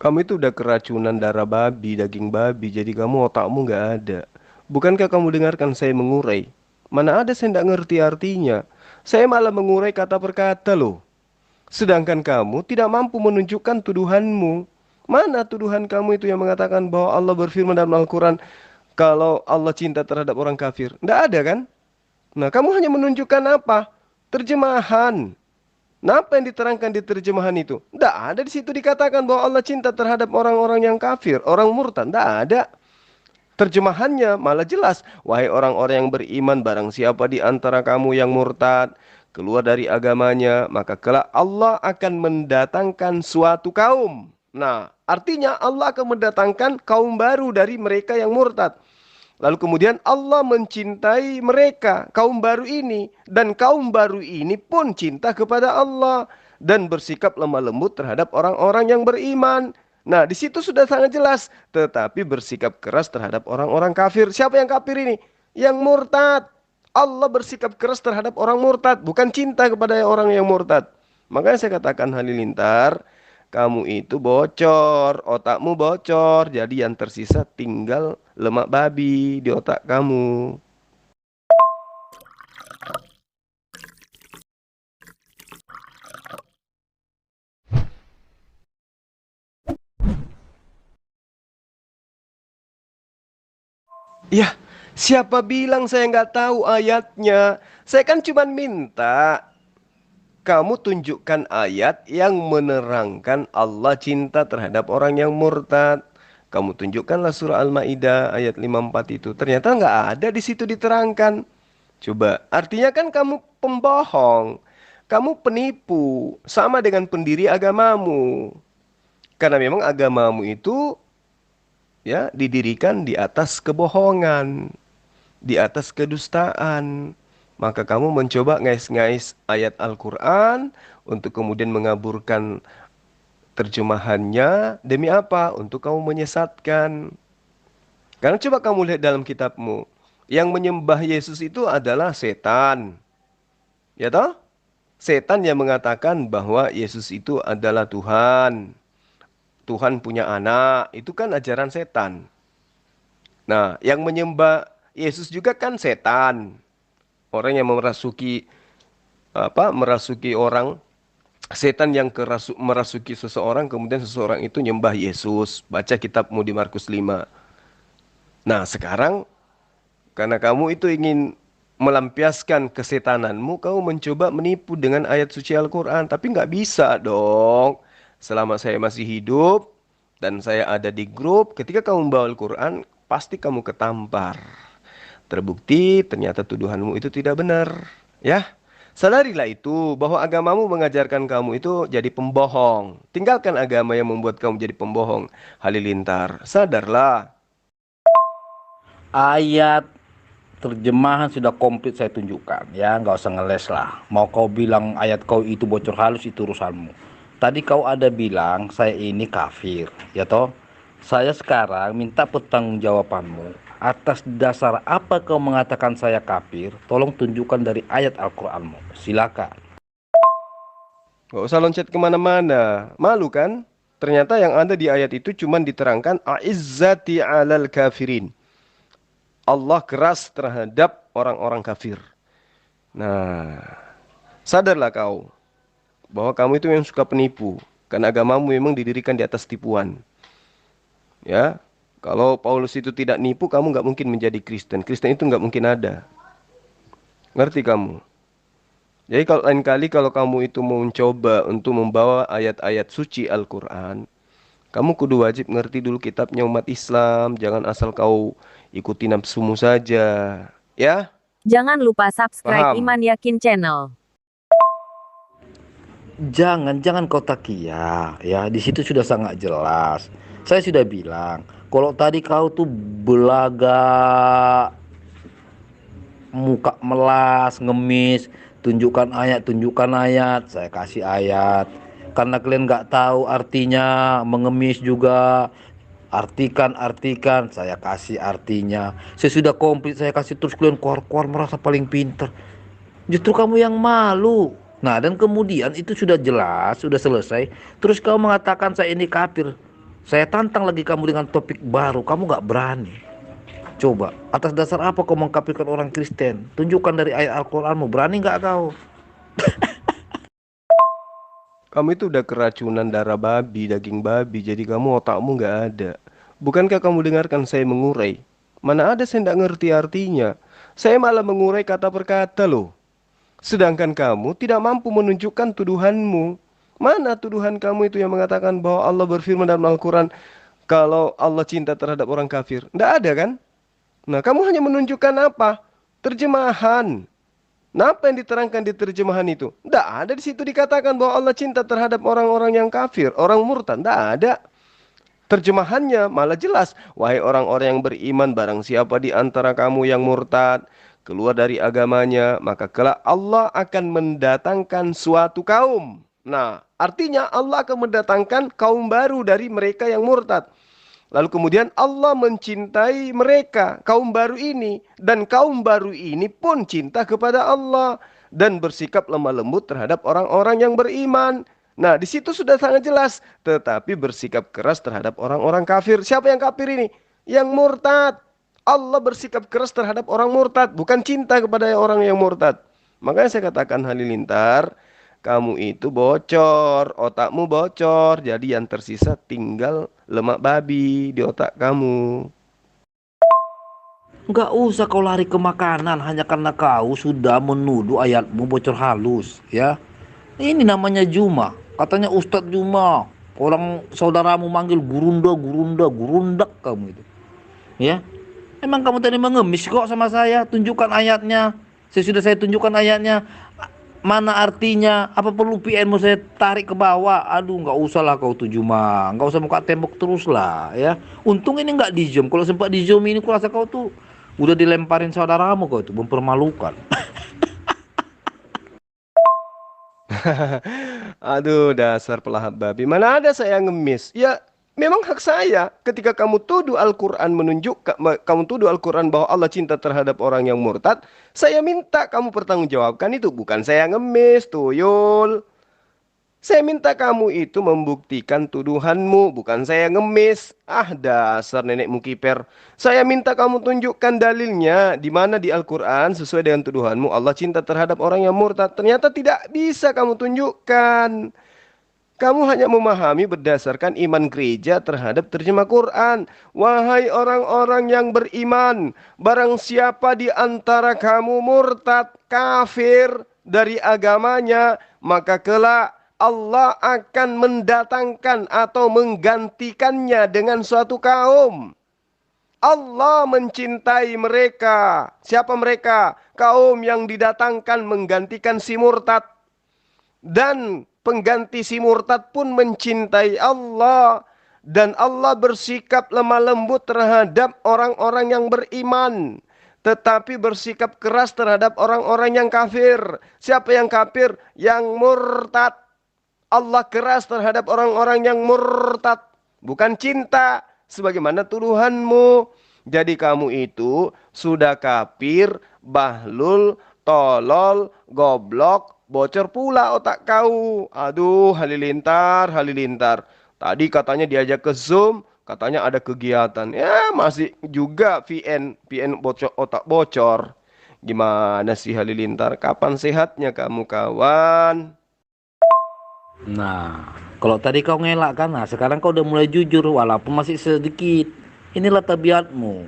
Kamu itu udah keracunan darah babi, daging babi, jadi kamu otakmu nggak ada. Bukankah kamu dengarkan saya mengurai? Mana ada saya nggak ngerti artinya. Saya malah mengurai kata per kata loh. Sedangkan kamu tidak mampu menunjukkan tuduhanmu. Mana tuduhan kamu itu yang mengatakan bahwa Allah berfirman dalam Al-Quran kalau Allah cinta terhadap orang kafir? Tidak ada kan? Nah, kamu hanya menunjukkan apa? Terjemahan. Nah, apa yang diterangkan di terjemahan itu? Tidak ada di situ dikatakan bahwa Allah cinta terhadap orang-orang yang kafir, orang murtad. Tidak ada. Terjemahannya malah jelas. Wahai orang-orang yang beriman, barang siapa di antara kamu yang murtad, keluar dari agamanya, maka kelak Allah akan mendatangkan suatu kaum. Nah, artinya Allah akan mendatangkan kaum baru dari mereka yang murtad. Lalu kemudian Allah mencintai mereka, kaum baru ini. Dan kaum baru ini pun cinta kepada Allah. Dan bersikap lemah lembut terhadap orang-orang yang beriman. Nah, di situ sudah sangat jelas. Tetapi bersikap keras terhadap orang-orang kafir. Siapa yang kafir ini? Yang murtad. Allah bersikap keras terhadap orang murtad. Bukan cinta kepada orang yang murtad. Makanya saya katakan Halilintar, kamu itu bocor, otakmu bocor, jadi yang tersisa tinggal lemak babi di otak kamu. Ya, siapa bilang saya nggak tahu ayatnya? Saya kan cuma minta kamu tunjukkan ayat yang menerangkan Allah cinta terhadap orang yang murtad. Kamu tunjukkanlah surah Al-Maidah ayat 54 itu. Ternyata nggak ada di situ diterangkan. Coba, artinya kan kamu pembohong. Kamu penipu, sama dengan pendiri agamamu. Karena memang agamamu itu ya didirikan di atas kebohongan, di atas kedustaan. Maka kamu mencoba ngais-ngais ayat Al-Quran untuk kemudian mengaburkan terjemahannya. Demi apa? Untuk kamu menyesatkan. Karena coba kamu lihat dalam kitabmu. Yang menyembah Yesus itu adalah setan. Ya toh? Setan yang mengatakan bahwa Yesus itu adalah Tuhan. Tuhan punya anak. Itu kan ajaran setan. Nah, yang menyembah Yesus juga kan setan. Orang yang merasuki orang, setan yang merasuki seseorang, kemudian seseorang itu nyembah Yesus. Baca kitabmu di Markus 5. Nah, sekarang karena kamu itu ingin melampiaskan kesetananmu, kamu mencoba menipu dengan ayat suci Al-Quran. Tapi nggak bisa dong. Selama saya masih hidup dan saya ada di grup, ketika kamu membawa Al-Quran, pasti kamu ketampar. Terbukti ternyata tuduhanmu itu tidak benar. Ya, sadarilah itu bahwa agamamu mengajarkan kamu itu jadi pembohong. Tinggalkan agama yang membuat kamu jadi pembohong. Halilintar, sadarlah. Ayat terjemahan sudah komplit saya tunjukkan, ya nggak usah ngeles lah. Mau kau bilang ayat kau itu bocor halus, itu urusanmu. Tadi kau ada bilang saya ini kafir, ya toh. Saya sekarang minta pertanggungjawabanmu. Atas dasar apa kau mengatakan saya kafir? Tolong tunjukkan dari ayat Al-Qur'anmu. Silakan. Gak usah loncat kemana-mana. Malu kan? Ternyata yang ada di ayat itu cuma diterangkan A'izzati alal kafirin. Allah keras terhadap orang-orang kafir. Nah, sadarlah kau bahwa kamu itu yang suka penipu. Karena agamamu memang didirikan di atas tipuan. Ya, kalau Paulus itu tidak nipu, kamu nggak mungkin menjadi Kristen. Kristen itu nggak mungkin ada. Ngerti kamu? Jadi kalau lain kali kalau kamu itu mau mencoba untuk membawa ayat-ayat suci Al-Quran, kamu kudu wajib ngerti dulu kitabnya umat Islam. Jangan asal kau ikuti nafsumu saja. Ya, Jangan lupa subscribe paham? Iman Yakin Channel. Jangan kau takia, ya di situ sudah sangat jelas. Saya sudah bilang, kalau tadi kau tuh belaga, muka melas, ngemis, tunjukkan ayat, saya kasih ayat. Karena kalian nggak tahu artinya, mengemis juga, artikan, saya kasih artinya. Saya sudah komplit, saya kasih terus kalian keluar merasa paling pinter. Justru kamu yang malu. Nah, dan kemudian itu sudah jelas, sudah selesai. Terus kau mengatakan saya ini kafir. Saya tantang lagi kamu dengan topik baru, kamu nggak berani. Coba, atas dasar apa kau mengkafirkan orang Kristen? Tunjukkan dari ayat Al-Quranmu, berani nggak kau? Kamu itu udah keracunan darah babi, daging babi, jadi kamu otakmu nggak ada. Bukankah kamu dengarkan saya mengurai? Mana ada saya nggak ngerti artinya. Saya malah mengurai kata per kata loh. Sedangkan kamu tidak mampu menunjukkan tuduhanmu. Mana tuduhan kamu itu yang mengatakan bahwa Allah berfirman dalam Al-Quran kalau Allah cinta terhadap orang kafir? Tidak ada kan? Nah, kamu hanya menunjukkan apa? Terjemahan. Nah, apa yang diterangkan di terjemahan itu? Tidak ada di situ dikatakan bahwa Allah cinta terhadap orang-orang yang kafir, orang murtad. Tidak ada. Terjemahannya malah jelas. Wahai orang-orang yang beriman, barang siapa di antara kamu yang murtad, keluar dari agamanya, maka kelak Allah akan mendatangkan suatu kaum. Nah, artinya Allah akan mendatangkan kaum baru dari mereka yang murtad. Lalu kemudian Allah mencintai mereka, kaum baru ini. Dan kaum baru ini pun cinta kepada Allah. Dan bersikap lemah lembut terhadap orang-orang yang beriman. Nah, di situ sudah sangat jelas. Tetapi bersikap keras terhadap orang-orang kafir. Siapa yang kafir ini? Yang murtad. Allah bersikap keras terhadap orang murtad. Bukan cinta kepada orang yang murtad. Makanya saya katakan Halilintar, kamu itu bocor, otakmu bocor. Jadi yang tersisa tinggal lemak babi di otak kamu. Nggak usah kau lari ke makanan hanya karena kau sudah menuduh ayatmu bocor halus, ya. Ini namanya Juma. Katanya Ustadz Juma. Orang saudaramu manggil gurunda, gurunda, gurundak kamu itu. Ya. Emang kamu tadi mengemis kok sama saya? Tunjukkan ayatnya. Saya tunjukkan ayatnya. Mana artinya? Apa perlu PN mau saya tarik ke bawah? Aduh, nggak usah lah kau tuh Juma. Nggak usah muka tembok terus lah, ya. Untung ini nggak di zoom. Kalau sempat di zoom ini, kurasa kau tuh udah dilemparin saudaramu kau itu, mempermalukan. Aduh, dasar pelahap babi. Mana ada saya ngemis? Ya, memang hak saya. Ketika kamu tuduh Al-Quran kamu tuduh Al-Quran bahwa Allah cinta terhadap orang yang murtad, saya minta kamu pertanggungjawabkan itu. Bukan saya ngemis, tuyul. Saya minta kamu itu membuktikan tuduhanmu, bukan saya ngemis. Ah, dasar nenekmu kiper. Saya minta kamu tunjukkan dalilnya di mana di Al-Quran sesuai dengan tuduhanmu Allah cinta terhadap orang yang murtad. Ternyata tidak bisa kamu tunjukkan. Kamu hanya memahami berdasarkan iman gereja terhadap terjemah Quran. Wahai orang-orang yang beriman, barang siapa di antara kamu murtad, kafir dari agamanya, maka kelak Allah akan mendatangkan atau menggantikannya dengan suatu kaum. Allah mencintai mereka. Siapa mereka? Kaum yang didatangkan menggantikan si murtad. Dan pengganti si murtad pun mencintai Allah. Dan Allah bersikap lemah lembut terhadap orang-orang yang beriman. Tetapi bersikap keras terhadap orang-orang yang kafir. Siapa yang kafir? Yang murtad. Allah keras terhadap orang-orang yang murtad. Bukan cinta. Sebagaimana tuduhanmu. Jadi kamu itu sudah kafir, bahlul, tolol, goblok, bocor pula otak kau. Aduh, Halilintar, Halilintar. Tadi katanya diajak ke Zoom, katanya ada kegiatan. Ya, masih juga VN bocor, otak bocor. Gimana sih Halilintar? Kapan sehatnya kamu, kawan? Nah, kalau tadi kau ngelak kan, nah sekarang kau udah mulai jujur walaupun masih sedikit. Inilah tabiatmu.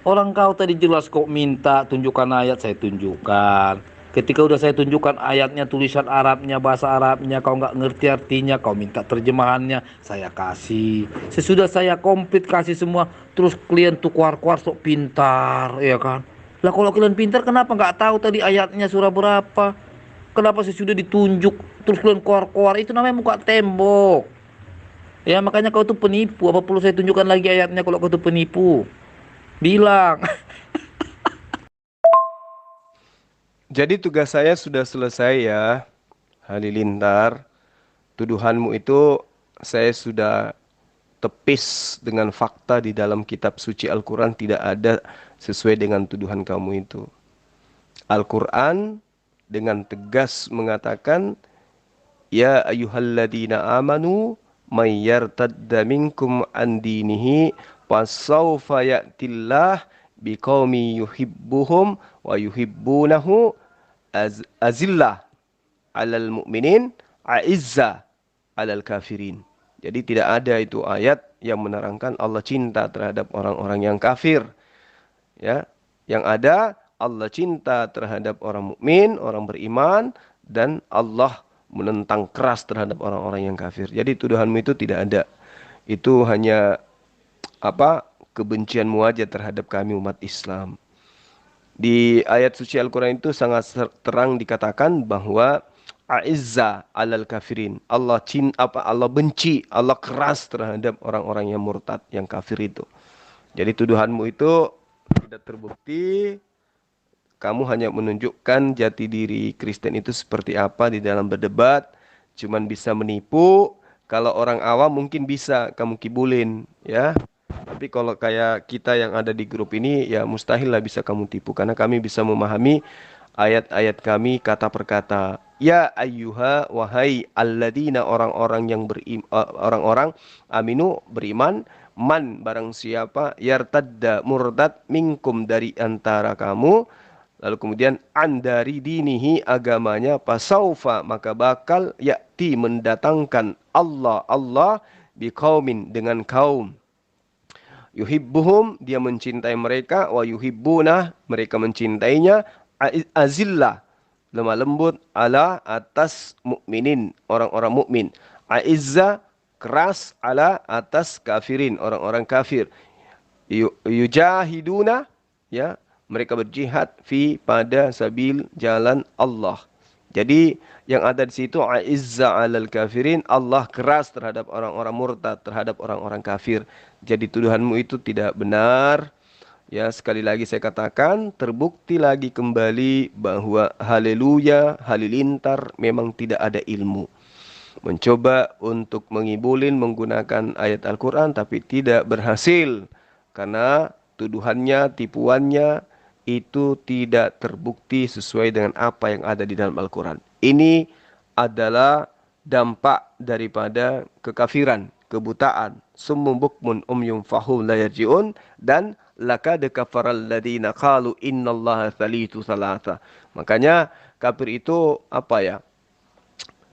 Orang kau tadi jelas kok minta tunjukkan ayat, saya tunjukkan. Ketika udah saya tunjukkan ayatnya, tulisan Arabnya, bahasa Arabnya, kau nggak ngerti artinya, kau minta terjemahannya, saya kasih. Sesudah saya komplit kasih semua, terus kalian tuh kuar-kuar sok pintar, ya kan? Lah kalau kalian pintar, kenapa nggak tahu tadi ayatnya surah berapa? Kenapa sesudah ditunjuk, terus kalian kuar-kuar? Itu namanya muka tembok. Ya makanya kau tuh penipu. Apa perlu saya tunjukkan lagi ayatnya kalau kau tuh penipu? Bilang. Jadi tugas saya sudah selesai ya, Halilintar. Tuduhanmu itu saya sudah tepis dengan fakta di dalam kitab suci Al-Quran tidak ada sesuai dengan tuduhan kamu itu. Al-Quran dengan tegas mengatakan, Ya ayyuhalladzina amanu may yartadda minkum an dinihi fasawfa ya'tillah biqaumin yuhibbuhum wa yuhibbunahu azillah 'alal mu'minin a'izza 'alal kafirin. Jadi tidak ada itu ayat yang menerangkan Allah cinta terhadap orang-orang yang kafir. Ya, yang ada Allah cinta terhadap orang mukmin, orang beriman, dan Allah menentang keras terhadap orang-orang yang kafir. Jadi tuduhanmu itu tidak ada. Itu hanya kebencianmu aja terhadap kami umat Islam. Di ayat suci Al-Quran itu sangat terang dikatakan bahwa A'izza alal kafirin. Allah benci, Allah keras terhadap orang-orang yang murtad, yang kafir itu. Jadi tuduhanmu itu tidak terbukti. Kamu hanya menunjukkan jati diri Kristen itu seperti apa di dalam berdebat. Cuman bisa menipu. Kalau orang awam mungkin bisa kamu kibulin, ya. Tapi kalau kayak kita yang ada di grup ini, ya mustahil lah bisa kamu tipu. Karena kami bisa memahami ayat-ayat kami kata per kata. Ya ayyuha wahai alladina orang-orang yang orang-orang aminu beriman, man barang siapa yartadda murtad minkum dari antara kamu, lalu kemudian an dari dinihi agamanya, pasaufa maka bakal yakti mendatangkan Allah biqaumin dengan kaum yuhibbuhum dia mencintai mereka, wa yuhibbunah mereka mencintainya, azillah lemah lembut, ala atas mukminin orang-orang mukmin, aizza keras, ala atas kafirin orang-orang kafir, yujahiduna ya mereka berjihad fi pada sabil jalan Allah. Jadi yang ada di situ aizza alal kafirin, Allah keras terhadap orang-orang murtad, terhadap orang-orang kafir. Jadi tuduhanmu itu tidak benar. Ya, sekali lagi saya katakan, terbukti lagi kembali bahwa haleluya, halilintar memang tidak ada ilmu. Mencoba untuk mengibulin menggunakan ayat Al-Quran tapi tidak berhasil. Karena tuduhannya, tipuannya itu tidak terbukti sesuai dengan apa yang ada di dalam Al-Quran. Ini adalah dampak daripada kekafiran, kebutaan, summum bukmun umyum fahum la yarji'un, dan laqad kafaral ladina qalu innallaha thalithu thalatha. Makanya kafir itu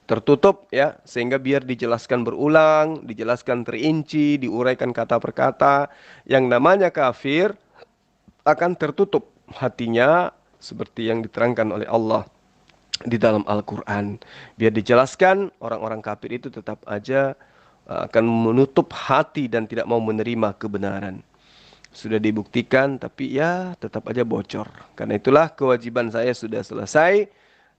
tertutup ya, sehingga biar dijelaskan berulang, dijelaskan terinci, diuraikan kata per kata. Yang namanya kafir akan tertutup hatinya seperti yang diterangkan oleh Allah di dalam Al-Quran. Biar dijelaskan, orang-orang kafir itu tetap aja akan menutup hati dan tidak mau menerima kebenaran. Sudah dibuktikan, tapi ya tetap aja bocor. Karena itulah kewajiban saya sudah selesai.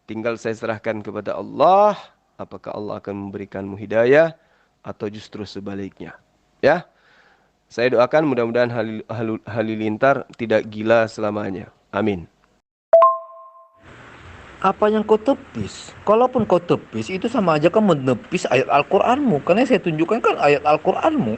Tinggal saya serahkan kepada Allah. Apakah Allah akan memberikanmu hidayah atau justru sebaliknya. Ya, saya doakan mudah-mudahan halilintar tidak gila selamanya. Amin. Apa yang kau tepis? Kalaupun kau tepis, itu sama aja kan menepis ayat Al-Quranmu. Karena yang saya tunjukkan kan ayat Al-Quranmu.